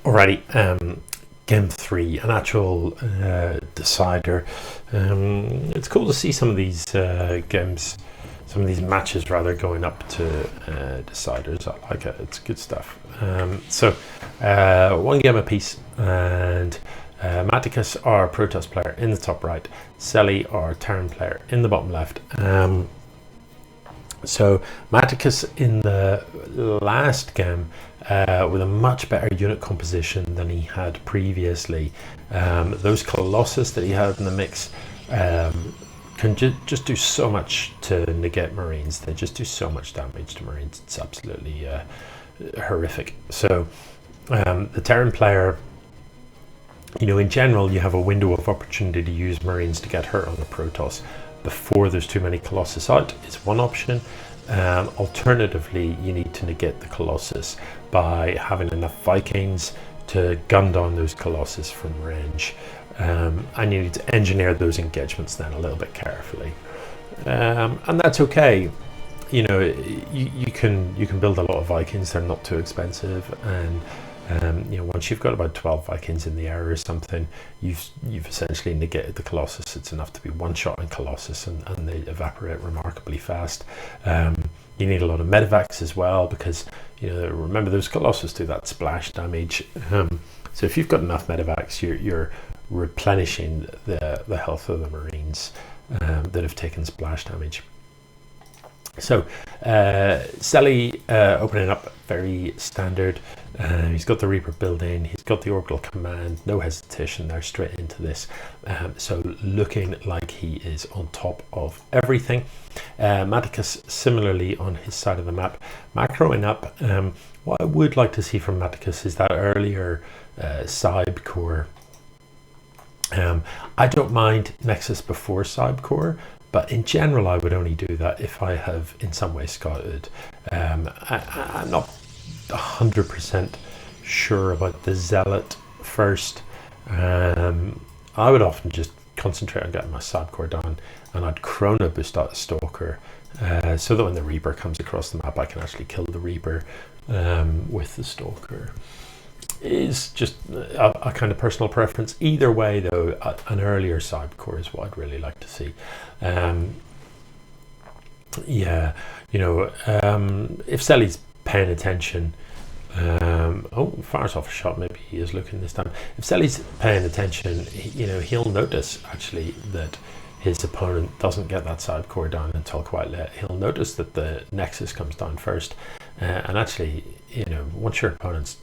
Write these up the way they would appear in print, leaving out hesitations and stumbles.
Alrighty, game 3, an actual decider. It's cool to see some of these games, some of these matches rather, going up to deciders. I like it, it's good stuff. So one game apiece, and Matticus, our Protoss player, in the top right, Seli, our Terran player, in the bottom left. So Matticus in the last game with a much better unit composition than he had previously. Those Colossus that he had in the mix can just do so much to negate Marines. They just do so much damage to Marines. It's absolutely horrific. So the Terran player, you know, in general, you have a window of opportunity to use Marines to get hurt on the Protoss before there's too many Colossus out. Is one option. Alternatively, you need to negate the Colossus by having enough Vikings to gun down those Colossus from range, and you need to engineer those engagements then a little bit carefully, and that's okay. You know, you can build a lot of Vikings. They're not too expensive, and you know, once you've got about 12 Vikings in the air or something, you've essentially negated the Colossus. It's enough to be one shot in Colossus, and they evaporate remarkably fast. You need a lot of medevacs as well, because, you know, remember, those Colossus do that splash damage. So if you've got enough medevacs, you're replenishing the health of the Marines that have taken splash damage. So Seli opening up, very standard. He's got the Reaper built in, he's got the orbital command, no hesitation there, straight into this. So looking like he is on top of everything. Matticus similarly on his side of the map, macroing up. What I would like to see from Matticus is that earlier Cyb core. I don't mind Nexus before Cyb core, but in general I would only do that if I have in some way scouted. I'm not 100% sure about the Zealot first. I would often just concentrate on getting my Cyb core down, and I'd chrono boost out the Stalker, so that when the Reaper comes across the map I can actually kill the Reaper with the Stalker. Is just a kind of personal preference. Either way though, an earlier Cyb core is what I'd really like to see. Yeah, you know, if Seli's paying attention, oh, fires off a shot, maybe he is looking this time. If Seli's paying attention, you know, he'll notice actually that his opponent doesn't get that Cyb core down until quite late. He'll notice that the Nexus comes down first, and actually, you know, once your opponent's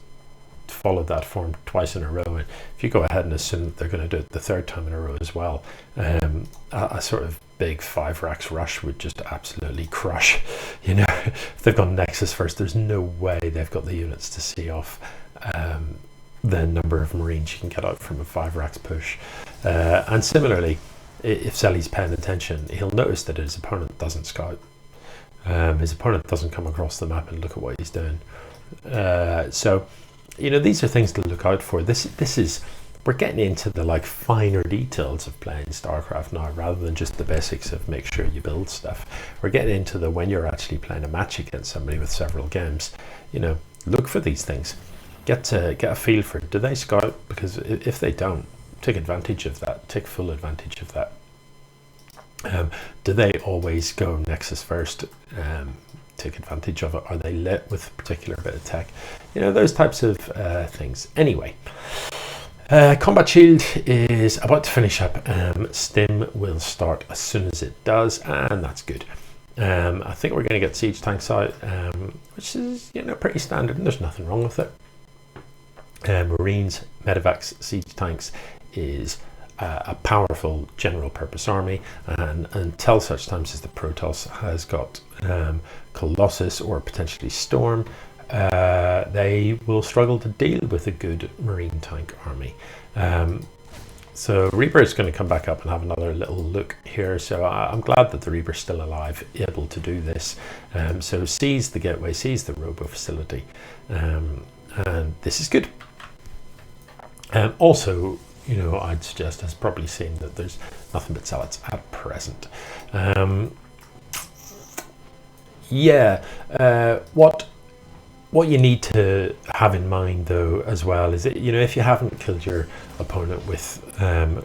followed that form twice in a row, and if you go ahead and assume that they're going to do it the third time in a row as well, a sort of big 5 racks rush would just absolutely crush. You know, if they've got Nexus first, there's no way they've got the units to see off the number of Marines you can get out from a 5 racks push. And similarly, if Seli's paying attention, he'll notice that his opponent doesn't scout. His opponent doesn't come across the map and look at what he's doing. So, you know, these are things to look out for. This is, we're getting into the like finer details of playing StarCraft now, rather than just the basics of make sure you build stuff. We're getting into the when you're actually playing a match against somebody with several games, you know, look for these things. Get a feel for it. Do they scout? Because if they don't, take advantage of that. Take full advantage of that. Do they always go Nexus first? Take advantage of it. Are they lit with a particular bit of tech? You know, those types of things. Anyway, Combat Shield is about to finish up. Stim will start as soon as it does, and that's good. I think we're going to get siege tanks out, which is, you know, pretty standard, and there's nothing wrong with it. Marines, medevacs, siege tanks is a powerful general purpose army, and until such times as the Protoss has got Colossus or potentially Storm, they will struggle to deal with a good Marine tank army. So Reaper is going to come back up and have another little look here. So I'm glad that the Reaper's still alive, able to do this. So seize the gateway, seize the robo facility, and this is good. Also, you know, I'd suggest, has probably seen that there's nothing but zealots at present. Yeah, what What you need to have in mind, though, as well, is that, you know, if you haven't killed your opponent with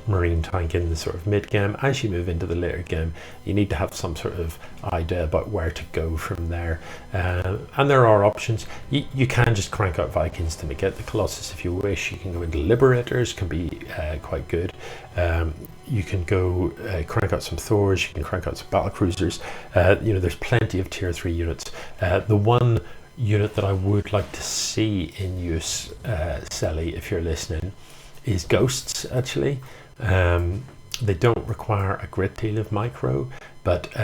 Marine Tank in the sort of mid game, as you move into the later game, you need to have some sort of idea about where to go from there. And there are options. You can just crank out Vikings to make it the Colossus if you wish. You can go into Liberators, can be quite good. You can go crank out some Thors, you can crank out some Battlecruisers. You know, there's plenty of tier 3 units. The one unit that I would like to see in use, Seli, if you're listening, is Ghosts, actually. They don't require a great deal of micro, but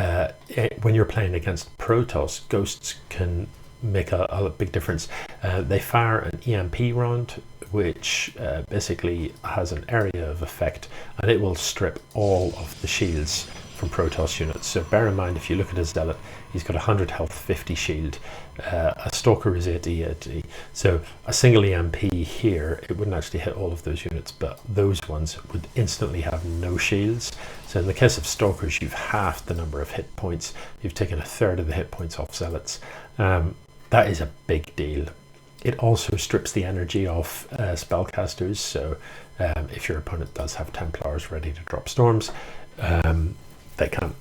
when you're playing against Protoss, Ghosts can make a big difference. They fire an EMP round, which basically has an area of effect, and it will strip all of the shields from Protoss units. So bear in mind, if you look at his Zealot, he's got 100 health, 50 shield. A Stalker is 80. So a single EMP here, it wouldn't actually hit all of those units, but those ones would instantly have no shields. So in the case of Stalkers, you've halved the number of hit points. You've taken a third of the hit points off Zealots. That is a big deal. It also strips the energy off spellcasters. So if your opponent does have Templars ready to drop storms, they can't.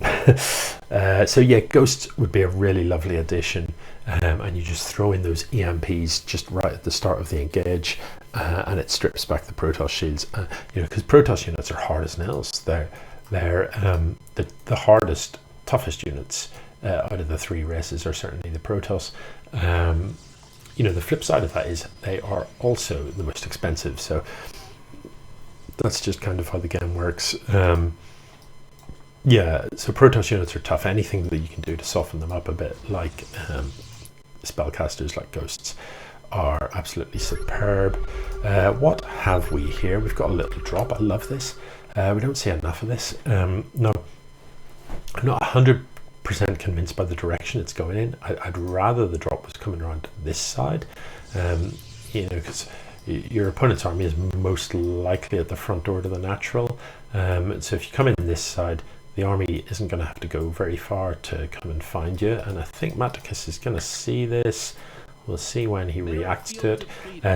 So yeah, Ghosts would be a really lovely addition, and you just throw in those EMPs just right at the start of the engage, and it strips back the Protoss shields. You know, because Protoss units are hard as nails. They're the hardest, toughest units out of the 3 races are certainly the Protoss. You know, the flip side of that is they are also the most expensive. So that's just kind of how the game works. Yeah, so Protoss units are tough. Anything that you can do to soften them up a bit, like spellcasters like Ghosts, are absolutely superb. What have we here? We've got a little drop. I love this. We don't see enough of this. No, I'm not 100% convinced by the direction it's going in. I'd rather the drop was coming around this side, you know, because your opponent's army is most likely at the front door to the natural. So if you come in this side, the army isn't going to have to go very far to come and find you. And I think Matticus is going to see this. We'll see when he reacts to it.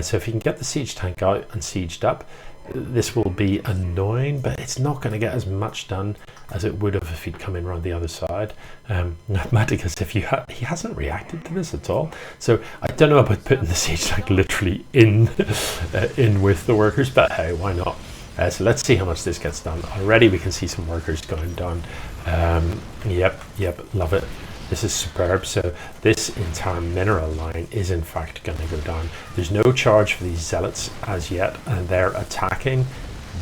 So if you can get the siege tank out and sieged up, this will be annoying, but it's not going to get as much done as it would have if he'd come in around the other side. Matticus, if you he hasn't reacted to this at all, so I don't know about putting the siege tank literally in with the workers, but hey, why not? So let's see how much this gets done. Already we can see some workers going down. Yep, love it. This is superb. So this entire mineral line is in fact going to go down. There's no charge for these Zealots as yet, and they're attacking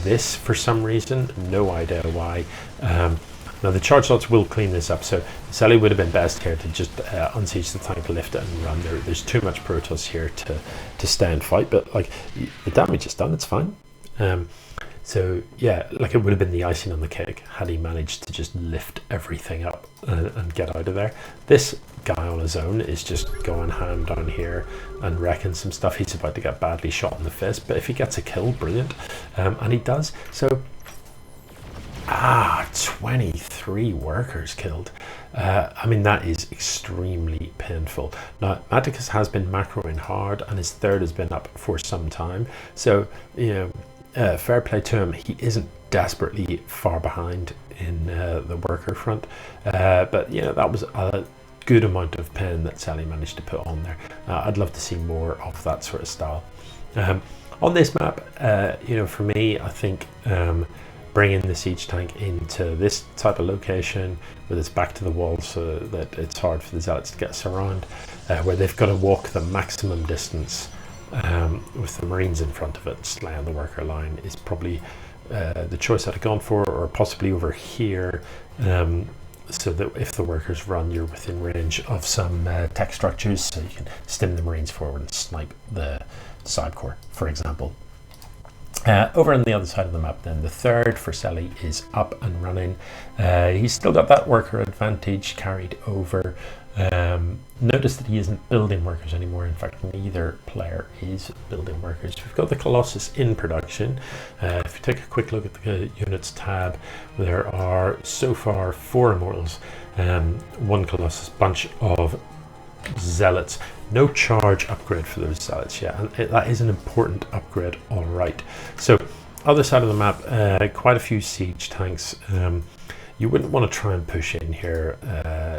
this for some reason. No idea why. Now the charge slots will clean this up, so Seli would have been best here to just unsiege the tank, lift it and run. There's too much Protoss here to stay and fight, but like the damage is done, it's fine. So yeah, like it would have been the icing on the cake had he managed to just lift everything up and get out of there. This guy on his own is just going ham down here and wrecking some stuff. He's about to get badly shot in the face, but if he gets a kill, brilliant. And he does. So 23 workers killed. I mean, that is extremely painful. Now Matticus has been macroing hard and his third has been up for some time, so you know, fair play to him. He isn't desperately far behind in the worker front, but you know, that was a good amount of pain that Seli managed to put on there. I'd love to see more of that sort of style on this map. You know, for me, I think bringing the siege tank into this type of location with its back to the wall so that it's hard for the Zealots to get us around, where they've got to walk the maximum distance with the Marines in front of it, slaying the worker line, is probably the choice I'd have gone for, or possibly over here, so that if the workers run, you're within range of some tech structures, so you can stim the Marines forward and snipe the side core, for example. Over on the other side of the map then, the third for Seli is up and running. He's still got that worker advantage carried over. Notice that he isn't building workers anymore. In fact, neither player is building workers. We've got the Colossus in production. If you take a quick look at the units tab, there are so far 4 Immortals, 1 Colossus, bunch of Zealots. No charge upgrade for those Zealots yet, and that is an important upgrade, all right. So other side of the map, quite a few siege tanks. You wouldn't want to try and push in here,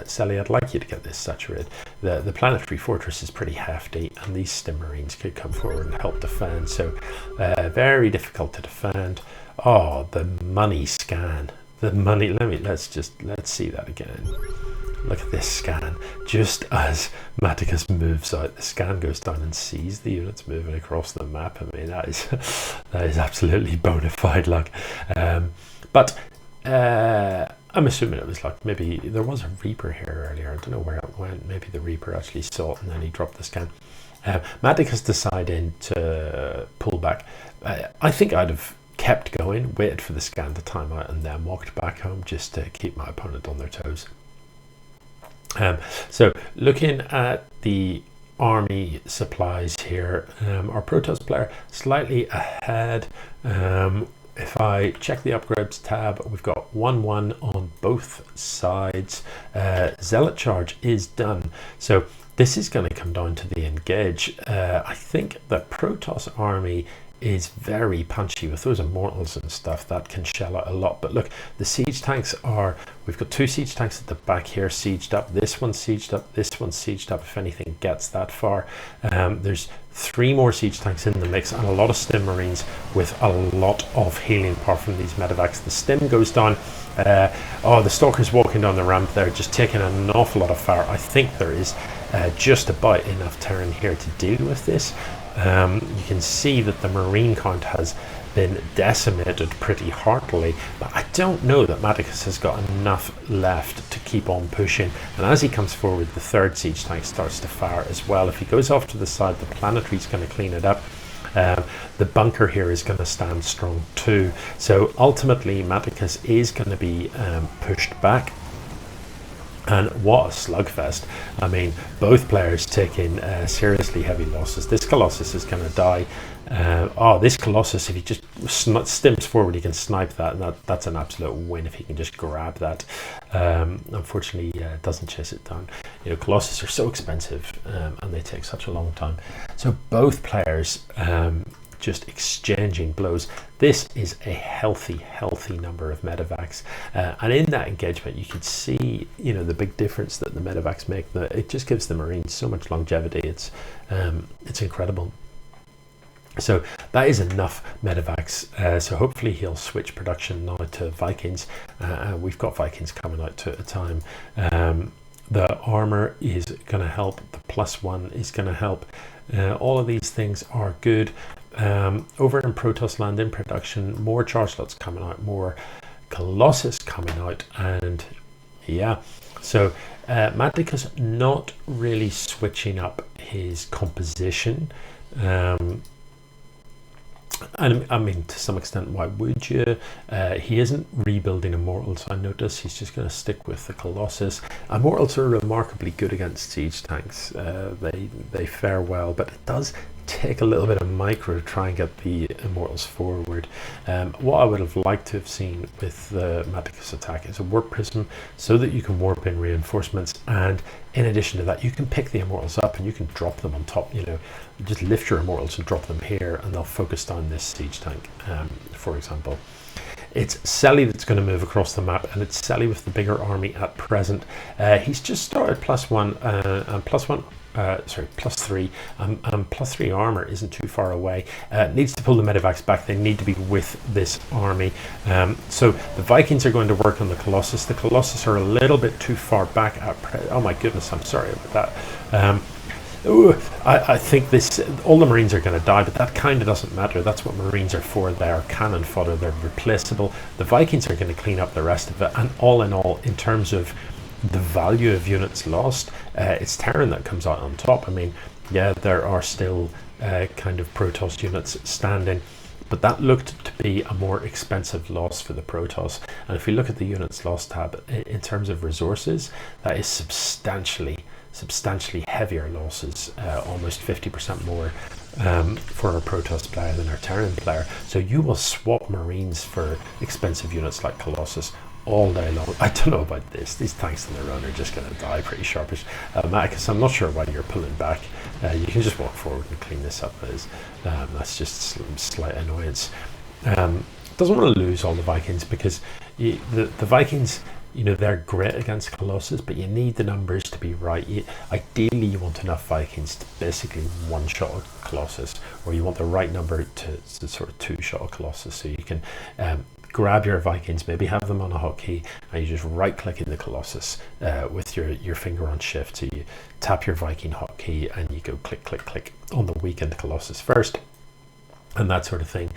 Seli. I'd like you to get this saturated. The planetary fortress is pretty hefty, and these stim marines could come forward and help defend. So very difficult to defend. Oh, the money scan. The money. Let's see that again. Look at this scan. Just as Matticus moves out, the scan goes down and sees the units moving across the map. I mean, that is absolutely bona fide luck. But I'm assuming it was like, maybe there was a Reaper here earlier. I don't know where it went. Maybe the Reaper actually saw it and then he dropped the scan. Matticus decided to pull back. I think I'd have kept going, waited for the scan to time out, and then walked back home just to keep my opponent on their toes. So looking at the army supplies here, our Protoss player slightly ahead. If I check the upgrades tab, we've got 1-1 on both sides. Zealot charge is done. So this is going to come down to the engage. I think the Protoss army is very punchy with those immortals and stuff that can shell out a lot. But look, the siege tanks are, we've got 2 siege tanks at the back here sieged up, this one's sieged up, this one's sieged up if anything gets that far. There's 3 more siege tanks in the mix and a lot of stim marines with a lot of healing power from these medevacs. The stim goes down. Oh, the stalker's walking down the ramp there, just taking an awful lot of fire. I think there is just about enough terrain here to deal with this. You can see that the marine count has been decimated pretty heartily, but I don't know that Matticus has got enough left to keep on pushing. And as he comes forward, the 3rd siege tank starts to fire as well. If he goes off to the side, the planetary is going to clean it up. The bunker here is going to stand strong too. So ultimately Matticus is going to be pushed back. And what a slugfest. I mean, both players taking seriously heavy losses. This Colossus is going to die. Oh, this Colossus, if he just stims forward, he can snipe that, and that's an absolute win if he can just grab that. Unfortunately, doesn't chase it down. You know, Colossus are so expensive, and they take such a long time. So both players just exchanging blows. This is a healthy number of medevacs, and in that engagement you can see, you know, the big difference that the medevacs make. It just gives the Marines so much longevity. It's incredible. So that is enough medevacs. So hopefully he'll switch production now to Vikings. We've got Vikings coming out at a time. The armor is going to help. The +1 is going to help. All of these things are good. Over in Protoss land in production, more charge slots coming out, more Colossus coming out, and yeah, so Matticus not really switching up his composition. And I mean, to some extent, why would you? He isn't rebuilding Immortals. I notice he's just going to stick with the Colossus. Immortals are remarkably good against siege tanks. They fare well, but it does take a little bit of micro to try and get the Immortals forward. What I would have liked to have seen with the Matticus attack is a warp prism, so that you can warp in reinforcements, and in addition to that you can pick the Immortals up and you can drop them on top. You know, just lift your Immortals and drop them here and they'll focus down this siege tank, for example. It's Seli that's going to move across the map, and it's Seli with the bigger army at present. He's just started +1 and +1. Sorry, +3, and +3 armor isn't too far away. Needs to pull the medevacs back. They need to be with this army. So the Vikings are going to work on the Colossus. The Colossus are a little bit too far back. Oh my goodness, I'm sorry about that. I think all the Marines are going to die, but that kind of doesn't matter. That's what Marines are for. They are cannon fodder. They're replaceable. The Vikings are going to clean up the rest of it. And all in all, in terms of the value of units lost, it's Terran that comes out on top. I mean, yeah, there are still kind of Protoss units standing, but that looked to be a more expensive loss for the Protoss. And if we look at the units lost tab, in terms of resources, that is substantially heavier losses, almost 50% more for our Protoss player than our Terran player. So you will swap Marines for expensive units like Colossus all day long. I don't know about this. These tanks on their own are just going to die pretty sharpish. Matticus, I'm not sure why you're pulling back. You can just walk forward and clean this up. That's just slight annoyance. Doesn't want to lose all the Vikings, because the Vikings, you know, they're great against Colossus, but you need the numbers to be right. Ideally, you want enough Vikings to basically one-shot a Colossus, or you want the right number to sort of two-shot a Colossus, so you can grab your Vikings, maybe have them on a hotkey, and you just right-click in the Colossus with your finger on shift. So you tap your Viking hotkey and you go click, click, click on the weakened Colossus first, and that sort of thing.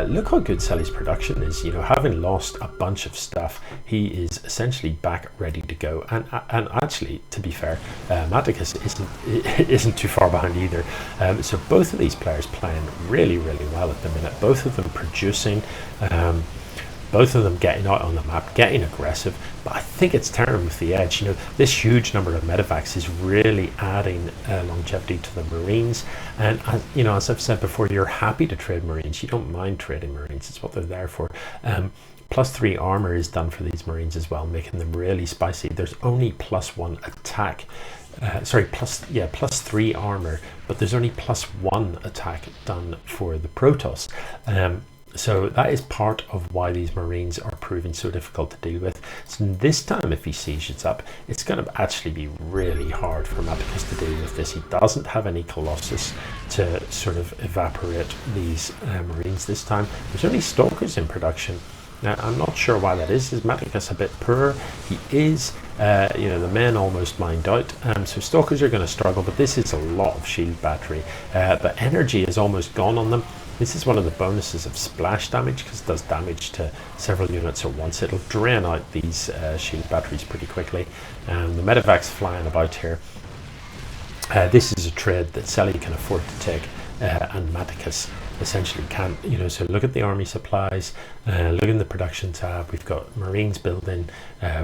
Look how good Seli's production is. You know, having lost a bunch of stuff, he is essentially back ready to go. And actually, to be fair, Matticus isn't too far behind either. So both of these players playing really, really well at the minute. Both of them producing. Both of them getting out on the map, getting aggressive, but I think it's Terran with the edge. You know, this huge number of medevacs is really adding longevity to the Marines. And you know, as I've said before, you're happy to trade Marines. You don't mind trading Marines. It's what they're there for. +3 armor is done for these Marines as well, making them really spicy. There's only +1 attack. +3 armor, but there's only +1 attack done for the Protoss. So that is part of why these Marines are proving so difficult to deal with. So this time, if he sieges up, it's going to actually be really hard for Matticus to deal with this. He doesn't have any Colossus to sort of evaporate these Marines this time. There's only Stalkers in production. Now, I'm not sure why that is. Is Matticus a bit poorer? He is. You know, the men almost mined out. So Stalkers are going to struggle, but this is a lot of shield battery. But energy is almost gone on them. This is one of the bonuses of splash damage, because it does damage to several units at once. It'll drain out these shield batteries pretty quickly. The medevac's flying about here. This is a trade that Seli can afford to take, and Matticus essentially can't. You know, so look at the army supplies, look in the production tab. We've got Marines building,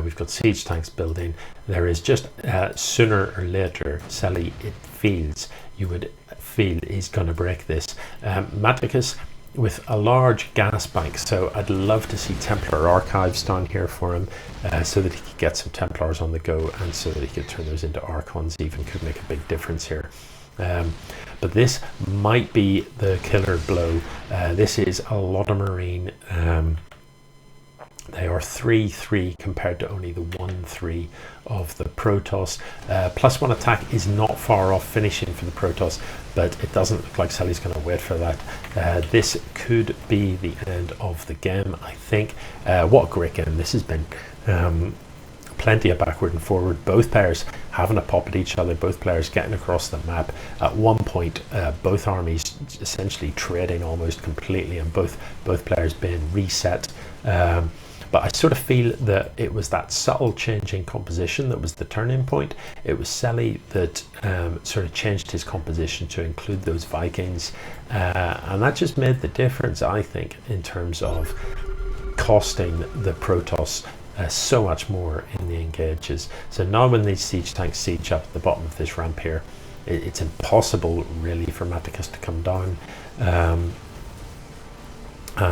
we've got siege tanks building. There is just sooner or later, Seli, it feels, you would feel he's going to break this. Matticus with a large gas bank, so I'd love to see Templar archives down here for him, so that he could get some Templars on the go, and so that he could turn those into Archons. Even could make a big difference here. But this might be the killer blow. This is a lot of Marine. They are 3-3 compared to only the 1-3 of the Protoss. +1 attack is not far off finishing for the Protoss, but it doesn't look like Seli's going to wait for that. This could be the end of the game, I think. What a great game this has been. Plenty of backward and forward, both players having a pop at each other, both players getting across the map. At one point, both armies essentially trading almost completely, and both players being reset. But I sort of feel that it was that subtle change in composition that was the turning point. It was Seli that sort of changed his composition to include those Vikings, and that just made the difference, I think, in terms of costing the Protoss so much more in the engages. So now when these siege tanks siege up at the bottom of this ramp here, it's impossible really for Matticus to come down, and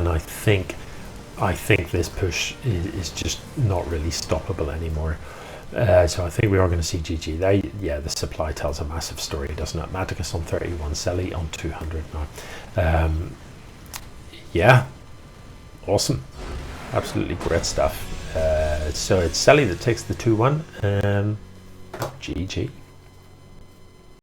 I think this push is just not really stoppable anymore. So I think we are going to see GG. The supply tells a massive story, doesn't it? Matticus on 31, Seli on 200 now. Yeah, awesome, absolutely great stuff. So it's Seli that takes the 2-1. GG.